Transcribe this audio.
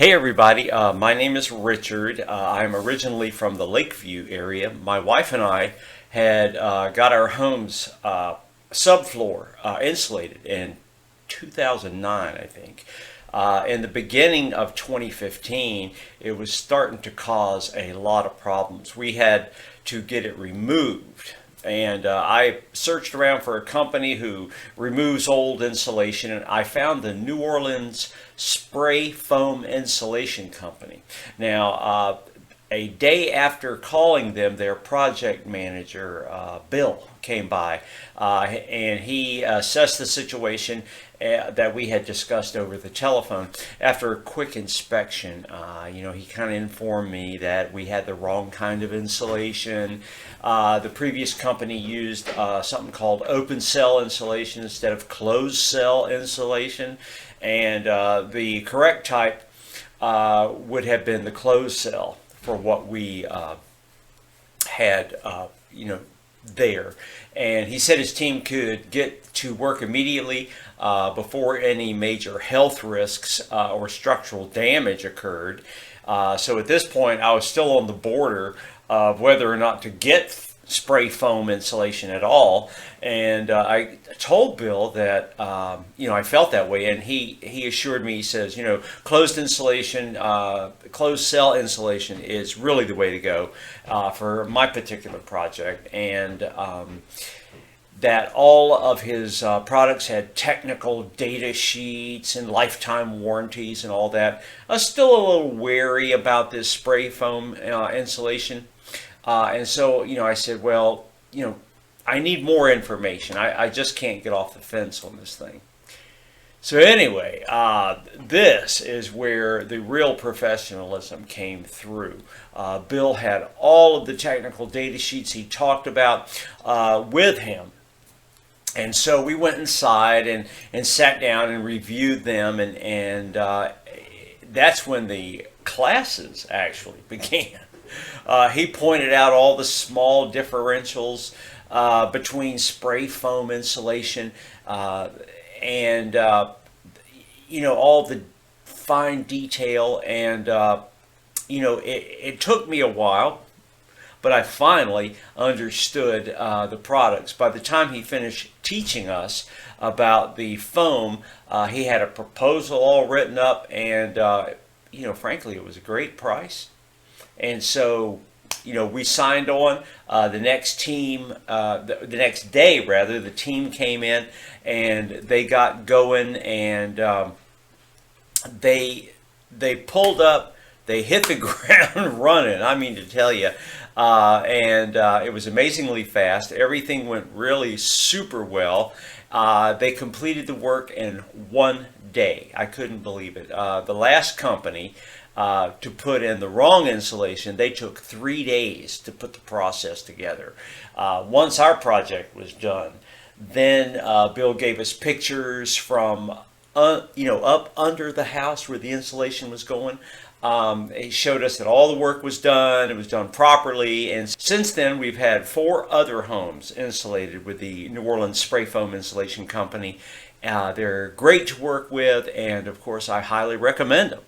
Hey everybody, my name is Richard. I'm originally from the Lakeview area. My wife and I had got our homes subfloor insulated in 2009, I think. In the beginning of 2015, it was starting to cause a lot of problems. We had to get it removed. And I searched around for a company who removes old insulation, and I found the New Orleans Spray Foam Insulation Company. Now, a day after calling them, their project manager, Bill, came by and he assessed the situation that we had discussed over the telephone. After a quick inspection, he kind of informed me that we had the wrong kind of insulation. The previous company used something called open cell insulation instead of closed cell insulation, and the correct type would have been the closed cell for what we had, there. And he said his team could get to work immediately before any major health risks or structural damage occurred. So at this point, I was still on the border of whether or not to get spray foam insulation at all, and I told Bill that I felt that way, and he assured me. He says, closed insulation, closed cell insulation is really the way to go for my particular project, and that all of his products had technical data sheets and lifetime warranties and all that. I was still a little wary about this spray foam insulation. And so, I said, well, I need more information. I just can't get off the fence on this thing. So anyway, this is where the real professionalism came through. Bill had all of the technical data sheets he talked about with him. And so we went inside and sat down and reviewed them, and that's when the classes actually began. He pointed out all the small differentials between spray foam insulation and all the fine detail, and it took me a while, but I finally understood the products. By the time he finished teaching us about the foam, he had a proposal all written up, and frankly, it was a great price. And so, we signed on. The next next day, the team came in and they got going, and they pulled up. They hit the ground running. I mean, to tell you, and it was amazingly fast. Everything went really super well. They completed the work in one day. I couldn't believe it. The last company, to put in the wrong insulation, they took 3 days to put the process together. Once our project was done, then Bill gave us pictures from up under the house where the insulation was going. He showed us that all the work was done, it was done properly, and since then we've had 4 other homes insulated with the New Orleans Spray Foam Insulation Company. They're great to work with, and of course I highly recommend them.